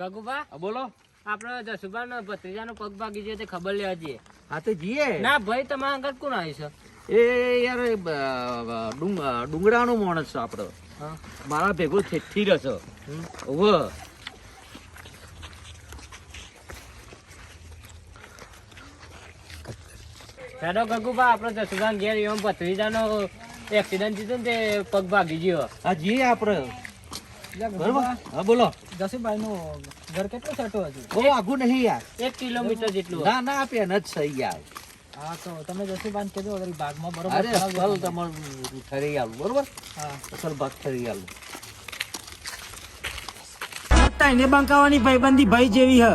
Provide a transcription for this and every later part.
ગગુબા બોલો. આપડે જસુબાનો ભત્રીજાનો પગ ભાગી ગયો તે ખબર લેવા જઈએ. હા તો જીએ. ના ભાઈ તમારા આગળ કોણ આવ્યું છે? એ યાર ડુંગરાનો માણસ છે આપડે. મારા ભેગો થેઠી રહ્યો છે. હેડો ગગુબા આપડે જસુબાન ઘેર એમ ભત્રીજાનો એક્સિડન્ટ થયું ને તે પગ ભાગી ગયો. હા જીએ આપડે. બરોબર. હા બોલો. જસુભાઈ નું ઘર કેટલું છોટું હતું? બહુ આઘું નહીં યાર. 1 કિલોમીટર જેટલું. ના ના આપે ન જ સહી યાર. હા તો તમે જસુબાન કીધું અગર ભાગમાં બરોબર. અરે અસલ તમારું ઠરી આલું બરોબર. હા અસલ ભાગ ઠરી આલું. એને બંકાવાની ભાઈબંધી ભાઈ જેવી હ.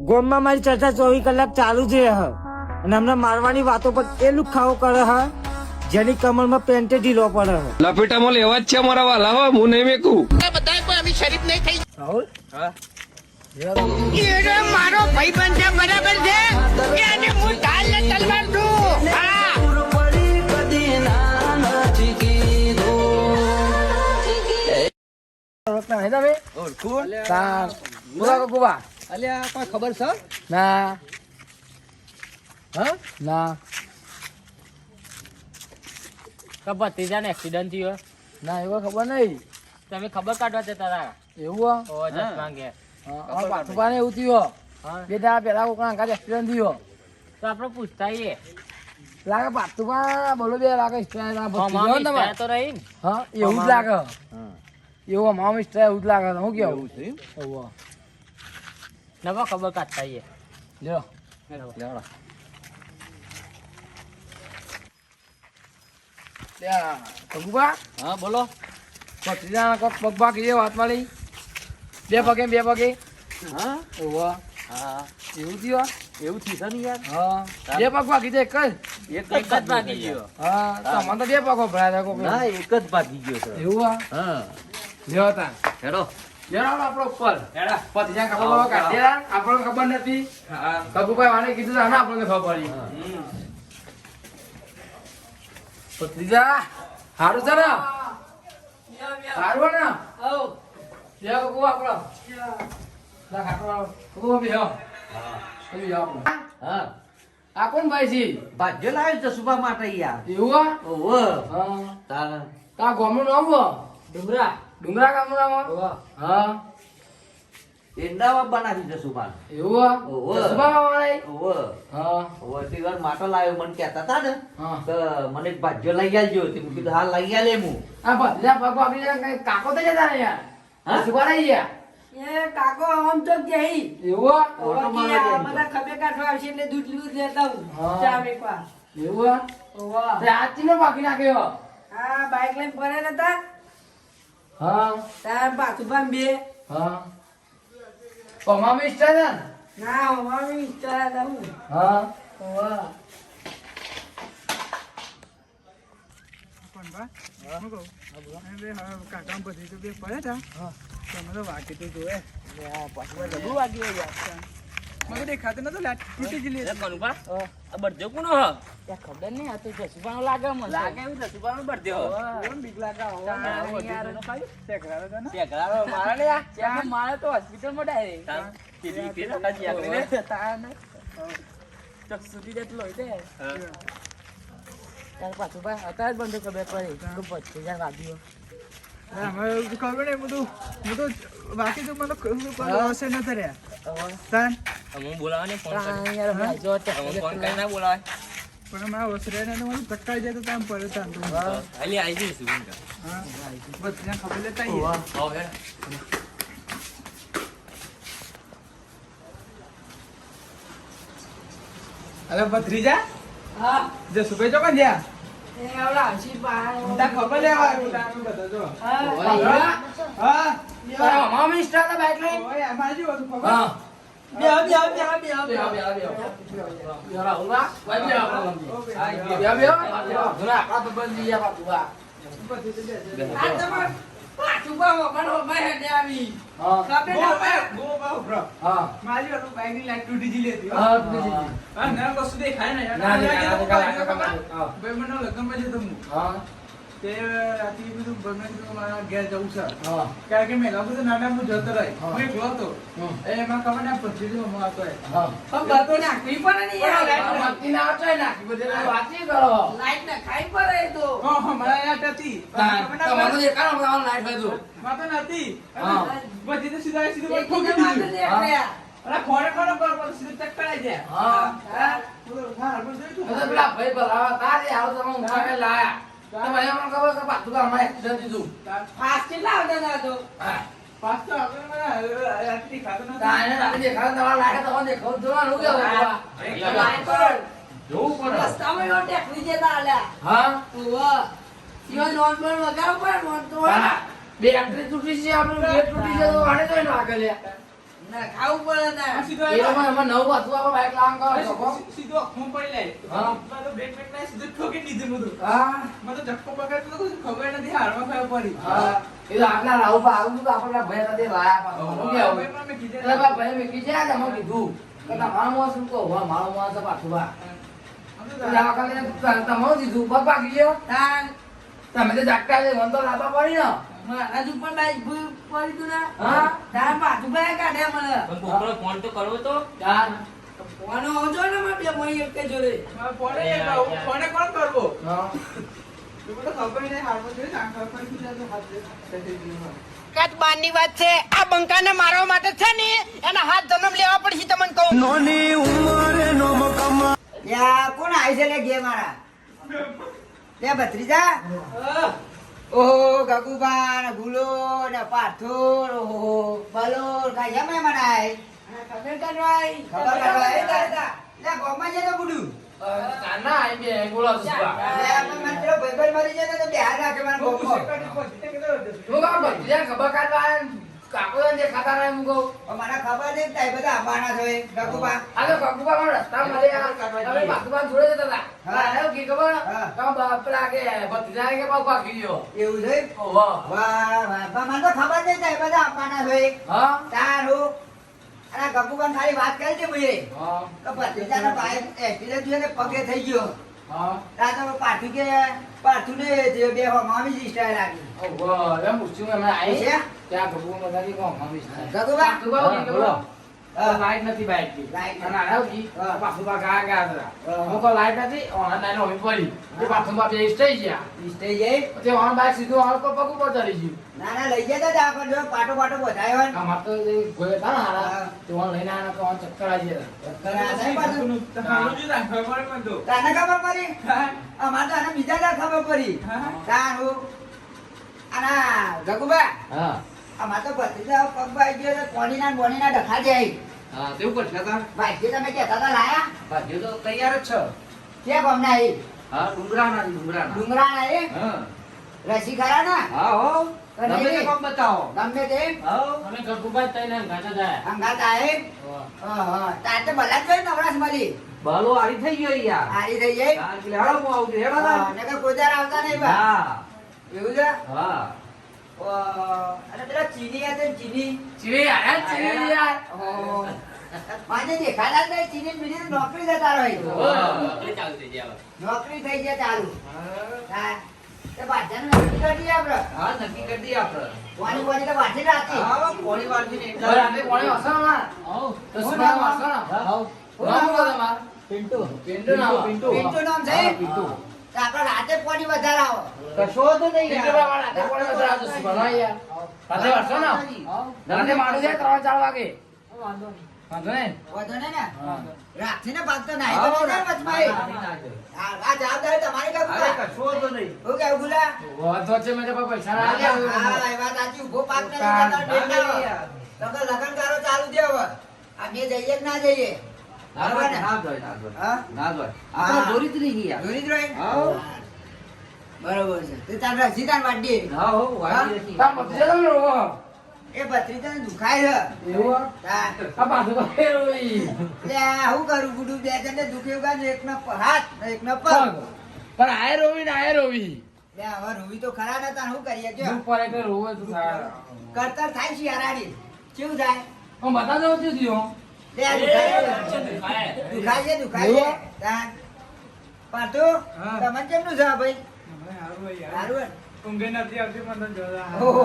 ગોમમાં મારી ચર્ચા 24 કલાક ચાલુ જ રહે હ. અને અમને મારવાની વાતો પર એ લુખાવો કરે હ જેની કમરમાં પેન્ટે ઢીલો પડે હ. લપેટામાં લેવા જ છે મારા વાલા હો, હું નહીં મેકું. બધા કોઈ અમે શરીફ નહીં થઈ. રાહુલ હા એ મારો ભાઈબંધ છે, બરાબર છે. એને હું ઢાલ ને તલવાર દઉં. હા ઓળખું. અલ્યા કોઈ ખબર છે? ના હા ના ભત્રીજાને એક્સિડન્ટ થયો. ના એવો ખબર નહીં. તમે ખબર કાઢવા જતા હતા? એવું ઓ જસમાં ઘેર. પાઠુબાને એવું થયું હા બે દાડા પેલા કોકના અંગાત એક્સિડન્ટ થયો તો આપણે પૂછતા આવીએ. લાગે પાઠુબા બોલો બે લાગે અમારી ઈચ્છા તો રહી ને. હા એવું જ લાગે હા એવું અમામ ઇસ્ટા એવું જ લાગે હું કેવું એવું છે એમ? એવું નવા ખબર કાઢતા આવીએ. લ્યો લેવડો. ત્યાં ભગુબા હા બોલો. ભત્રીજાના કોક પગ ભાગી જાય વાત મળી બે પગે હા ઓવા હા એવું થયું એવું થયું છે ને યાર. હા બે પગ ભાગી જાય એક જ એક એક જ ભાગી ગયો. હા તમને તો બે પગો ભરાયા કોક ના એક જ ભાગી ગયો છે. એવું હા લ્યો તા હેડો. જણાવો આપણો ઉપર હેડા. ભત્રીજા ખબર કાઢ્યા આપણને ખબર નથી ભગુભાઈ વાને કીધું આને આપણને ખબર પડી ભત્રીજા હારું છે ને હારું ને બે પગો આપણો લા ખાટો પગો બે હો કઈ આપણો હા આ કોણ ભાઈ છે ભાગ્ય લાવ્યો છે સુભા માટે યાર. એવું ઓહો હા તારે તા ગામનું નામ હો ડુંગરા. ડુંગરા ગામનું નામ હો હા એંડાવા બનાવી છે સુભા. એવું ઓહો. જસબા વાળા ઓહો હા ઓહો તે વાર માટો લાવ્યો મને કહેતા હતા ને હા તો મને એક ભાગ્ય લઈ આવજો. તે મેં કીધું હા લઈ આલે હું. આ ભત્રીજા પગ આપી જાય કઈ કાકો તો જતા ને યાર હા? જસબા રહી ગયા એ કાકો આમ તો જઈ એવું ઓટો મારવા જાય. બધા ખભે કાઢવા આવશે એટલે દૂધ લેતા હું હા. ચા મેકવા એવું ઓવા તે આજથી નો બાકી નાખ્યો હા બાઈક લઈને ફરે નતા હા તાર પાછું બે હા પમામી સ્ટાર ને ના અમારી ઈચ્છા હતા હું હા ઓવા ખબર નહીં આ તો જસુબાનો લાગે મને. લાગે એવું જસુબાનો બર્થડે હો. શેકડાનો મારે ને આ. મારે તો હોસ્પિટલમાં ડાયરેક્ટ. કીધી કીધી કાજી આકરીને. તાને ચક્ષુથી જેટલો હોય તે. તાર પાછું ભાઈ અત્યારે જ બંધ ખબર પડી તો ભત્રીજા વાગ્યો હું બોલાવાને ફોન તાન કરી. યાર ભાઈ જો તે ફોન કરીને બોલાવે. હા. હાલી આવી જઈશું. ઓવા. હવે અરે ભત્રીજા હા જે સુભે જો કોણ જ્યાં એ આવડા હસી પાય તા ખબર લેવા આવ્યો તા અમે બધા જો હા હા તારા પમામી સ્ટાર ને બાઈક લઈ ઓય અમાર જો હતું ખબર હા બે રાહુલ બા ભાઈ બે આપણો બે ઘણા આપણા તો બંધ ગયા પાછું બા આ તમાર પાછું બાવો બનો મેં આવી હા ખબર ગો ના પા ગો પા બ્રો હા મારી હતું બાઈક ની લાઈટ તૂટી જી લેતી હા બીજી હા ના કશું દેખાય ને યાર ના દેખાય, ના દેખાય, ના દેખાય. હા. ભાઈ મને લગન માં જતો હું હા તે રાતે બધું બને તો મારા ઘેર જવું છે હા કારણ કે મેં લાગુ તો નાના હું જતો રહી હા. હું એકલો હતો એમાં ખબર ના પછી હું હતો હા પણ બધું નાખવી પડે ને યાર. વાતી ના આવતો હોય નાખી બધે વાતી કરો લાઈટ નખાવી પડે એ તો. મારા યાદ હતી ખબર ના તમારે પડે. દેખાડો તમારે લાઈટ હોય તો માં તો નથી હા. પછી તો સીધા સીધું એક ઠોકી બીજા માટે દીધું દેખાડ્યા. અલા ખોડે ખોડે પર સીધું ચક્કરાઈ જાય હા હા. હા પણ જોઈ એટલે પેલા ભાઈ બોલાવા તારે આવો તમે ઊંઘા કે લાયા તો ભાઈ અમને ખબર કે પાછું તો અમારે એક્સિડન્ટ દીધું ફાસ્ટ કેટલા આવતા હતા તો? હા પાસ તો આપણે મને રાત્રિ ખાતો નથી તારે રાતે દેખાડો તમારે લાગે તમારે દેખાડો જોવાનું કેવું બાબા? લાઈટ પર જોવું પડે રસ્તામાં એવો ટેકરી જતા આલ્યા. હા ઉવ્વ. ઈવન નોન બોન વગાડવો પડે, નોન તો હોય. હા બેટરી તૂટી છે આપણું ગેટ તૂટી છે તો આને તો એને વાગે લે નખાવું પડે ને. સીધો એ લોકો એમાં નવ પાછું આપણે બાઈક લાંગ કરો છો સીધો હું પડી લે હા. મેં તો બ્રેક બ્રેક ના સીધું ઠોકી દીધું બધું હા મને તો ઝટકો પકડતો તો કશું ખબર નથી હારમાં ખબર પડી હા એ તો આપણા રાહુ પર આવું તો આપણા ભાઈ સાથે લાયા પાછો શું કહેવું? મેં કીધું એટલે બા ભાઈ મેં કીધું આ તમે કીધું કે તમારો માણસ શું કહો હા મારો માણસ પાછું બા એટલે આ વખતે તમારું દીધું પગ ભાગી ગયો તાન તમે તો જાગતા છે મને તો લાંબા પડી ને મારા જ ઉપર બાઈક ભૂ પડી તું ને. હા તાન પાછું ભાઈ કાઢ્યા મને. ફોન તો કરવો તો ચાર ફોનો આવજો ને મારે બે મહી એક જોડે. ફોને કોણ કરવો હા તો બધું ખબર નહીં હારમાં જોઈ ને આંખ પડી જાય તો હાથ થઈ ગયો કાચ બારની વાત છે આ બંકાને મારવા માટે છે ને એના હાથ જન્મ લેવા પડશે તમને કહું યા કોણ આવી છે લે ગે મારા લે ભત્રીજા ઓહો ગગુબા ને ગુલો ને પાથોર ઓહો બલોર કાયા મે મનાય ખબર કરવાય. ખબર કરવા એ દાદા લે ગોમાં જે તો બુડું કાના આઈ બે બોલો છો બા લે આપણે મન પેલો ભાઈબંધ મરી જાય તો બેહાર રાખે મને ગોમો હું કામ ભત્રીજા ખબર કાઢવા કાકો ને ખાતા રહે હું કહું મને ખબર નહીં તાઈ બધા આવવાના છે ગગુબા આ તો કાકુબા પણ રસ્તા મળ્યા તમે બાજુમાં જોડે જતા હતા હા. હા કે ખબર હા. કામ બાપરા કે ભત્રીજા કે પાપ ભાગી ગયો એવું છે ઓહો વાહ વાહ પણ મને તો ખબર નહીં તાઈ બધા આવવાના છે હા તારું અને ગગુબા ખાલી વાત કરી છે ભાઈ હા તો ભત્રીજાનો ભાઈ એક્સિડન્ટ થયો ને પગે થઈ ગયો હા રાતો પાછું કે પાછું ને જે બે મામી જ સ્ટાઈલ આવી ઓહો એમ પૂછ્યું અમે આઈ છે? ત્યાં ગબુ મગાવી કોણ મમ્મી ગગુબા બોલો હા. લાઈટ નથી બાઈક ની લાઈટ અને આયો કી હા. પાછું બા ગયા ગયા હતા હા. હું તો લાઈટ નથી ઓન લાઈન હોવી પડી તે પાછું બા બે સ્ટેજ ગયા સ્ટેજ જઈ તે ઓન બાઈક સીધું ઓન પર પગ ઉપર ચડી ગયું ના ના લઈ જતા હતા પણ જો પાટો પાટો બધાયો હોય ને. આમાં તો જે ગોળે હતા ને હારા હા. તે ઓન લઈને આના તો ઓન ચક્કર આવી ગયા ચક્કર આ થાય પાછું. ખબર મને તો તને ખબર પડી અમારે તો આને બીજા દાડ ખબર પડી તારું આના ગગુબા હા અમારે તો ભત્રીજા પગ ભાઈ ગયો તો કોણીના ને બોણીના ડખા જાય હા તેવું કરશે હતા ભાઈ જે તમે કહેતા હતા લાયા ભાગ્યો તો તૈયાર જ છે કે ગમના આવી હા ડુંગરાના ડુંગરા ના એ હા રસી ખરા ના હા હો ગમે તે કોમ બતાવો ગમે તે અમે ગરબુબા તઈને ગાતા જાય અંગાત આએ હા તાર તો ભલા જ ભાઈ નવરાશ મળી બાલો આરી થઈ ગયો યાર હારી થઈ જાય ચાર કિલો હેડો હું આવું હેડો હા, નકર કોઈ દાડ આવતા નહીં બા હા એવું છે હા અને પેલા ચીની હતા ને ચીની ચીવી આયા ચીવી યાર ઓહો. માને દેખાડા જ નહીં ચીની બીજી તો નોકરી જતા રહી એ ચાલુ થઈ જાય નોકરી થઈ જાય ચાલુ હા તે બાજાને નક્કી કરી દઈએ આપણે હા નક્કી કરી દઈએ આપણે કોની કોની તો વાંચી રાખી હા પોણી વાળજી ને ઘર આપણે પોણી વાસણ માં તો શું નામ વાસણ નામ બોલો તમાર પિન્ટુ નામ પિન્ટુ નામ છે પિન્ટુ તો આપણે રાતે પોની વધારે આવો કશો તો નહીં પિન્ટુ વાળા રાતે પોણી વધારે આવજો શું ભણવા યાર રાતે વાસણ ના રાતે માડું છે 3-4 વાગે વાંધો નહીં વધો ને ને હા રાખી ને ભાગ તો નાઈ તો નહીં ને વચમાં આ જવાબદારી તમારી કામ કશો તો નહીં હું કેવું ગુલા વાંધો છે મેં તો પૈસા ના હા આલ્યા એ વાત સાચી ઉભો પાક ને લગન કારો ચાલુ છે હવે આ બે જઈએ કે ના જઈએ બરાબર ને? હા? હા. દોરી જ નહીં યાર જોઈ જ રહી? હા. બરોબર છે તે તાર રસી તાર વાડી હા હો વાડી નથી તાર મત જતો ને રોવો એ ભત્રીજાને દુખાય છે એવું હા. આ પાછું બાહેર રોઈ લે આ હું કરું ગુડું બે જણને દુખ્યું કાં ને એકનો હાથ ને એકનો પગ પણ આય રોવી ને આય રોવી લે હવે રોવી તો ખરા ને તાર શું કરીએ જો દુઃખ પડે કે રોવે તો સારા કરતર થાય છે યારાડી કેવું થાય હું બતા દઉં છું દિયો લે આ દુખાય છે એવું? તાર પાટું હા. તમને કેમનું છે ભાઈ હારું હોય યાર. સારું હે? ઊંઘે નથી આવતી મને તો જોવા. ઓહો.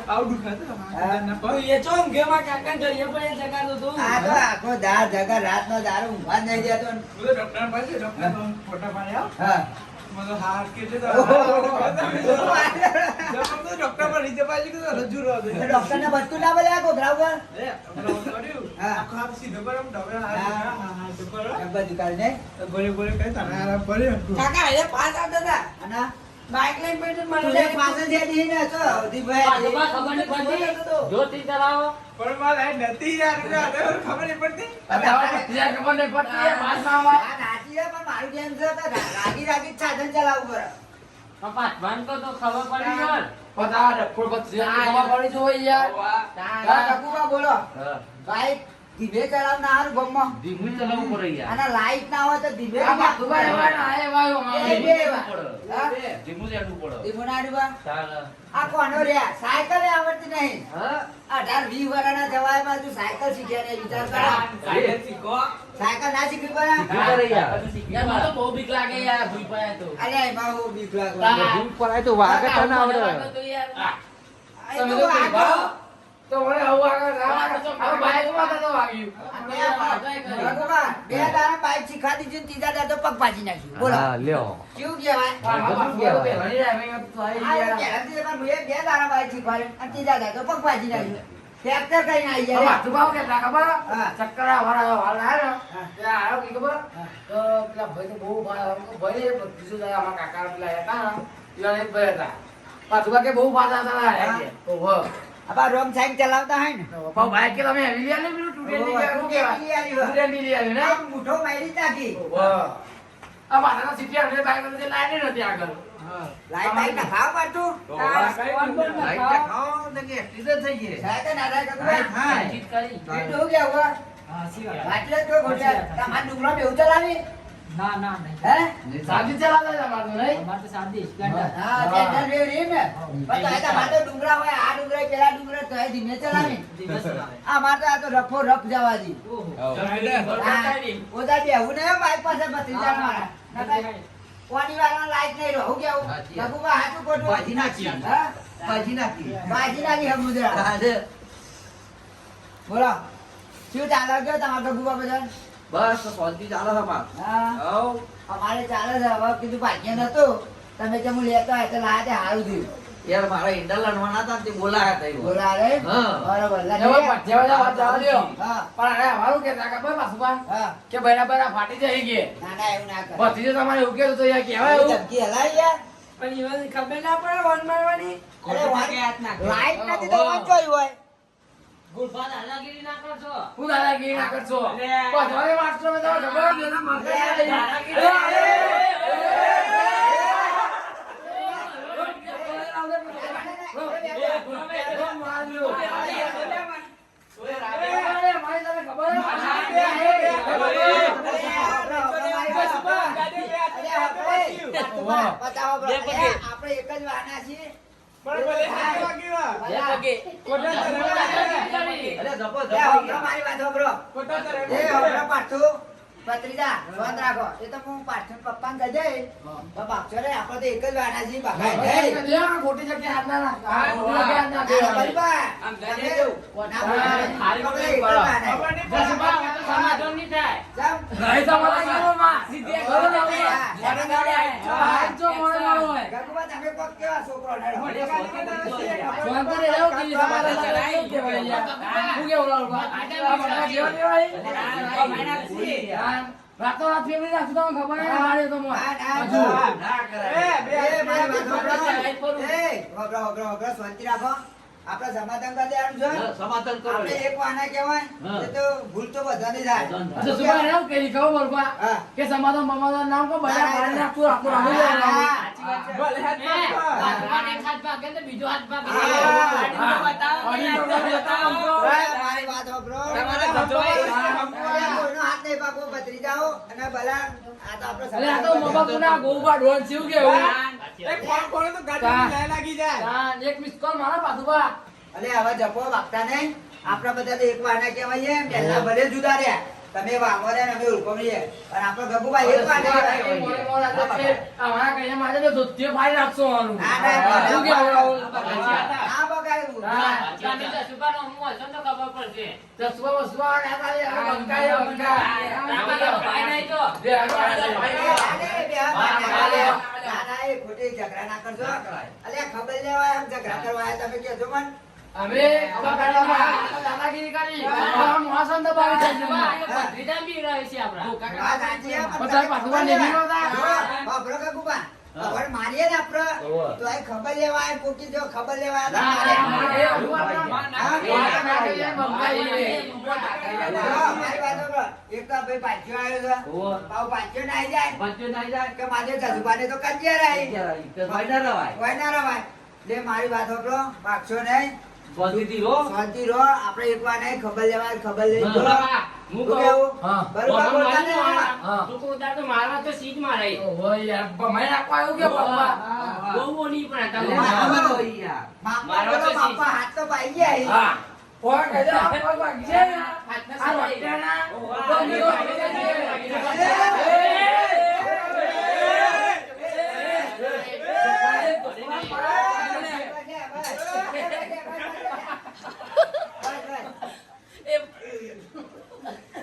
આવું દુખાતું હા. ના પગ. એ ચો ઊંઘેમાં કાકા જઈએ પણ એ જગાડો તો આ તો આખો દાળ જગા રાતનો દારૂ ઊંઘવા જ નહીં દેતો ને. હું તો ડોક્ટર પાસે ડોક્ટર ફોટા પાડ્યા. હા. મને તો હાથ કેટલી તો ઓહો. ડોક્ટર પર નીચે પાછી કીધું રજૂ રહો દે. તો ડોક્ટરને બચકું ના બોલ્યા ઘોઘરા ઉપર? લે, હમણાં હું કર્યું. હા. આખો હાથ સીધો કરો, ડોક્ટર હાથ હા. સીધો કરો. એમ બધું કાઢને. તો ગોળી ગોળી કરી તને આરામ પડ્યો. કાકા એ પાસ આવતા હતા અને બાઇક લઈને બેઠો મને તું એક પાછળ જે દી ને તો હવધીભાઈ. ખબર નહીં પડતી જોતી ચલાવો પણ મારે નથી યાર ખબર નહીં પડતી. ખબર નહીં પડતી એ પાસમાં આવે. આ નાચી છે પણ મારું જેમ છે તો રાગી રાગી જ સાધન ચલાવવું પડે. પાસ ભાન તો ખબર પડી ગયો પતા ડફોડ બત્રીસ ખબર પડી જોઈએ યાર. હા, કાકુબા બોલો. બાઈક ધીમે ચલાવના હારું ગમમાં. ધીમું ચલાવવું પડે યાર. અને લાઈટ ના હોય તો ધીમે આ બાપુભાઈ એવા ના એવા એવા. એ બે એવા. હા? ધીમું લેવું પડે. ધીમું ના ડૂબા. ચાલ. આ કોનો રહ્યા સાયકલ આવડતી નહીં. હા 18-20 વર્ષના જવાયમાં તું સાયકલ શીખ્યા ને વિચાર કરો. સાયકલ શીખો સાયકલ ના શીખવી પડે? કરે યાર. યાર મને તો બહુ બીક લાગે યાર ભૂઈ પાયા તો અલ્યા એમાં હું બીક લાગે. તો વાગે તો ના આવડે. તો યાર આ તો તમે તો આગળ. તો મને આવું આગળ આ બાઈકમાં તો વાગ્યું. કાકુબા, બે દાડા બાઈક શીખવાડી દીધી ને ત્રીજા દાડા તો પગ ભાજી નાખ્યું. બોલો. કેવું કહેવાય? આ પહેલાથી એમાં મેં બે દાડા બાઈક શીખવાડી અને ત્રીજા દાડા તો પગ ભાજી નાખ્યું. ટ્રેક્ટર કઈ ના આવી જાય. હા. ચક્કર વાળા વાળ આવ્યો ત્યાં આવ્યો કે ખબર તો પેલા ભાઈ તો બહુ ભાઈ બીજું અમારા કાકા પેલા હતા ને ભાઈ હતા પાછું કે બહુ પાછા હતા ઓહો આબા રોંગ સાઈડ ચલાવતા હોય ને. ભાઈ કે તમે હેવી લ્યા ને પેલું તૂટેલી કે શું કહેવાય તૂટેલી લઈ આવી ને આમ મુઠ્ઠો મારી જ નાખી. ઓહો આ પાછા સીટી અને બાઈક અંદર લાઈન નથી આગળ લાઈટ બાઈક ના ખાવા પાડતું. સાયકલ ના થાય કાકુબા. જીત કરી એટલું શું કહેવું? વાટલે જ કોઈ ખોટ્યા. તમારે ડુંગળો બેવું ચલાવી? ના ના નહીં હે? સાદી ચલાવતા હતા મારું નહીં અમારે તો સાદી હા, ટેન્શન બેવ રહી ને. પણ તો આ તમારે તો ડુંગરા હોય, આ ડુંગરા પેલા ડુંગરા તો એ ધીમે ચલાવી. આ મારે તો આ તો રફો રફ જવા દી. હા, ઓદા બેહવું નહીં હો બાઈક પાસે ભત્રીજા મારા. નકર કોની વાળાને લાઈટ નહીં રહો. હું કેવું? કાકુબા હાચું ખોટું? હા? બાજી નાખી સમુદ્રા. બોલો શું ચાલે ગયો તમારે કાકુબા બધા? બસ શાંતિ ચાલે છે માર હા, અમારે ચાલે છે. હવે કીધું ભાગ્ય નતું, તમે જેમ લેતો હોય તો લાયા તે સારું થયું. યાર મારા ઈંડા લડવાના હતા તે બોલાયા હતા બોલાવે? હા. બરોબર. હવે પઠ્યાવાળા વાત જવા દ્યો. હા, પણ અરે અમારું કે ખબર પાછું હા. કે બરાબર ફાટી જાય કે ના ના એવું ના કરે. ભત્રીજો તમારે એવું કહેતું તો યાર કહેવાય એવી એવું ધમકી હલાવી યાર. પણ ઈવન ખબર ના પડે વન મારવાની અરે લાઈટ નથી તો વાંચોય હોય. ગુલફા દાદાગીરી ના કરશો હું દાદાગીરી ના કરશો પઠ્યાવાળા માસ્ટર મેં તમને ખબર આપણે એક જ વાના છીએ. મારી વાત સાંભળો. એ હમણાં પાછું ભત્રીજા બંધ રાખો. એ તો હું પાછું પપ્પાને કહી દઈશ. તો બાપચો રે, આપણે તો એક જ વાના છીએ. બાપા નહીં. ખોટી જગ્યાએ હાથ ના નાખ. ના, ના, બલબા. તમે ના બોલો. આપણે એક જ વાના. સમાધાન નહીં થાય જાઓ. નહીં તો મને કેવું માં સીધી ઘરે ના ઘરે હોય. જો મોડે ના હોય. ગગુબા, તમે કોક કેવા છોકરો હેડો. સ્વાતંત્ર્ય એવું કે સમાધાન એવું કહેવાય યાર. હું કેવું લાવું બા? આ બધા જેવા દેવાય. રાતો રાત ફેરવી નાખું તમને ખબર નહીં મારે તો મોં. ના, ના, હજુ. ના કરાય. મારી વાત સાંભળો. હોભળો, હોભળો, હોભળો, શાંતિ રાખો. આપણે સમાધાન કરી દેવાનું છે. સમાધાન કરો. આપણે એક વાના કહેવાય. એ તો ભૂલ તો બધાની થાય. અચ્છા સુભાઈ એવું કે ખબર બોલવા હા. કે સમાધાન બમાધાન નામ કો બધા પાડી નાખતું આખું રાહુલ હા, બીજો હાથ ભાગ હા. મારી વાત સાંભળો. કોઈનો હાથ નહીં પાકવો, ભત્રીજાઓ અને ભલા. આ તો આપણે અરે આ તો મબાકુના ગોબા ડોન છે એવું કેવું એક મિસ કોલ મારા પાછું બા અલે હવે જપો વાગતા નહીં. આપણા બધા તો એક વાના કહેવાય. પહેલા ભલે જુદા રહ્યા તમે વામોરે ને અમે ઉલકોમરીએ અને આપણો ગગુભાઈ એક વાત મોરે મોરા તો છે અમારા કઈને માથે તો ધોતીઓ ફાડી નાખશો આનું ના શું કહેવું? ના બગાડ્યું હા. જસુબાનો હું હશે તો ખબર પડશે. દસવા વસવા આયા તા યાર, બંકાય બંકા. રામાનો ભાઈ નહીં તો. જે આગળ દાદા એ ખોટી ઝઘડા ના કરજો અલ્યા ખબર લેવા એમ ઝઘડા કરવા આયા તમે કહેજો મન અમે દાદાગીરી કરી મોસમ દબાવી થઈ ગયું. ભત્રીજા બી રહે છે આપણા. વાત સાચી છે, પણ બધા પાછું નહીં હતા. બાપરો ગગુબા હવે મારીએ ને આપડે તો આ ખબર લેવા આયા પોકી જો ખબર લેવા ના, ના, આયા ના, એ હજુ આપણા મારી વાત સાંભળો. એક તો ભાઈ પાછો આવ્યો છે પાછો પાછો ના આવી જાય કે મારે જજુબાને તો કંજિયા રહી કોઈ ના રવાય લે મારી વાત સાંભળો પાછો નહીં શાંતિ રહો આપણે એક વાર નહીં ખબર લેવા ખબર લઈ જો હું શું કેવું? હા. બરોબર બોલતા ને મામા? હા. તું ઉતાર તો મારવા તો સીટ મારે. ઓહો યાર, ભમાઈ નાખવા આવ્યું કે પપ્પા? બહુ નહીં પણ હતા. બાપા બોલો, બાપા હાથ તો પાઈ ગયા હા. ઓય, કહેજો, આપવા બાકી છે ને? આ વટ્યાના તો મેરો આવી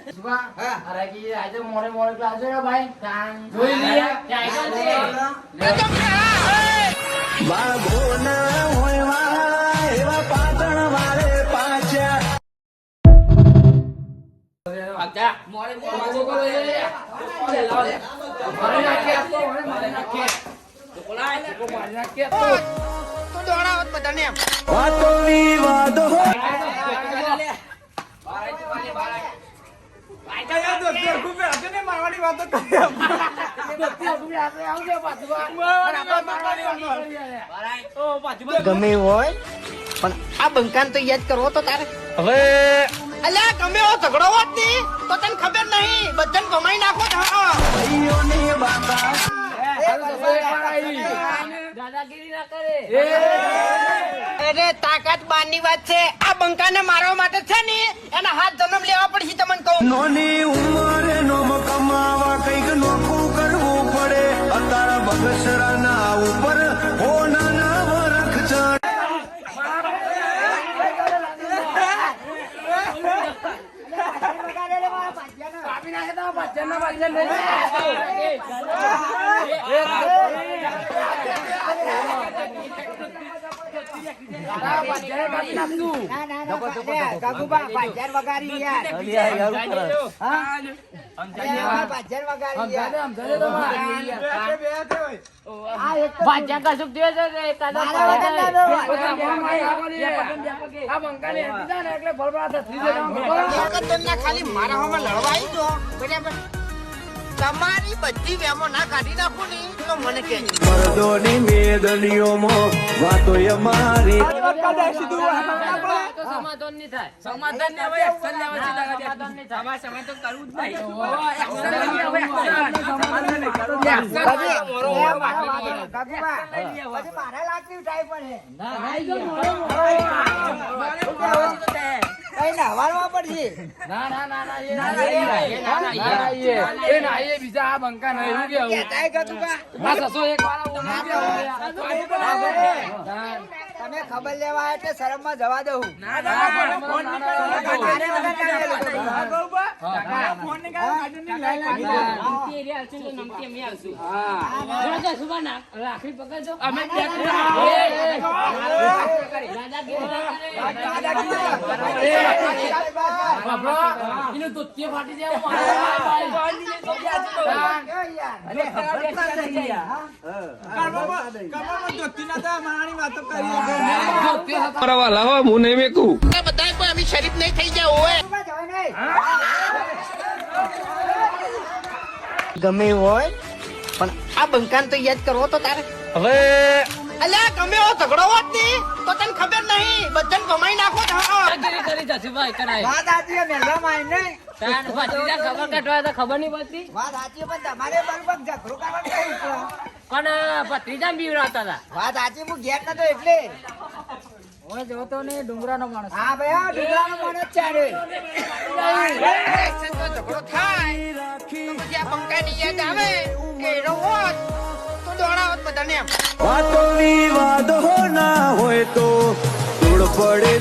સુભા, અરે કે આજે મોડે મોડે ક્લાસ છે ને ભાઈ? જોઈ લઈએ. આગા. મોડે મોડે કરો એ. ઓલે લાવ લે. મારી નાખીએ આપો, હવે મારી નાખીએ. બોલાય. મારી નાખીએ તો. તું દોડાવત બધાને એમ મારવાની વાતો કરી ગમે હોય પણ આ બંકાન તો યાદ કરવો તો તારે હવે અલ્યા ગમે એવો ઝઘડો હોત ને તો તને ખબર નહીં બધાને ભમાઈ નાખો દાદાગીરી ના કરે. અરે તાકાત બારની વાત છે આ બંકાને મારવા માટે છે ને એના હાથ જન્મ લેવા પડશે તમને કહું નોની ઉંમરે નોમ કમાવા કઈક નોખું કરવું પડે અતારા બગસરાના ઉપર હોનાના વરખ ચડ કાપી નાખે તો ભજનના ભજન નહીં. ગગુબા ભાજન વગાડી યાર ભાજન વગાડી યાર ભાજ્યા કશુંક થયો છે રે, તારા મારા વગર ના દોડો. આ બંકાને હેતી જાય ને એટલે ભરભરા થતી જાય. તેમના ખાલી મારા હોમાં લડવા આવી દો બરાબર તમારી બધી વેમો ના કાઢી નાખો ને તો મને કહેજો મરદોની મેદનીઓમાં વાતો અમારી તો સમાધાન નહીં થાય. સમાધાન ને હવે એક્શન લેવા છે. સમાધાન નહીં થાય. અમારે સમાધાન તો કરવું જ નહીં. મારા લાગતી ઉઠાઈ પડે કઈ નહવારવા પડશે ના ના ના ના એ ના ના એ બીજા આ બંકા નહીં એવું કેવું કહેતાય ગગુબા ના સસો એક વાર આવું ના તમે ખબર લેવા એટલે શરમ માં જવા દઉં નમતી એરિયા આવશે તો નમતી અમે આવશું. બોલો તો સુભા ના રાખડી પકડજો. અમે એનું ધોતિયો ફાટી જાય વાતો કરી મારા વાલા હો હું નહીં મેકું બધા કોઈ અમે શરીફ નહીં થઈ જાય હોય ગમે હોય પણ આ બંકાન તો યાદ કરવો તો તારે હવે અલ્યા ગમે એવો ઝઘડો હોત ને તો તને ખબર નહીં બધાને ભમાઈ નાખો દાદાગીરી કરી જશુભાઈ કરાય. વાત સાચી મેળવા માં નહીં તાર ભત્રીજા ખબર કાઢવા તો ખબર નહીં પડતી. વાત સાચી પણ તમારે બરોબર ઝઘડો કરવા પણ ભત્રીજા બીવરાતા હતા. વાત સાચી હું ઘેર નતો એટલે હવે જોતો ને ડુંગરાનો માણસ. હા ભાઈ આ ડુંગરાનો માણસ છે રે. ઝઘડો થાય તો પછી આ બંકાની યાદ આવે કે એનો હોત તો દોડાવત બધાને એમ. વાતો વિવાદ હો ના હોય તો ધૂળ પડે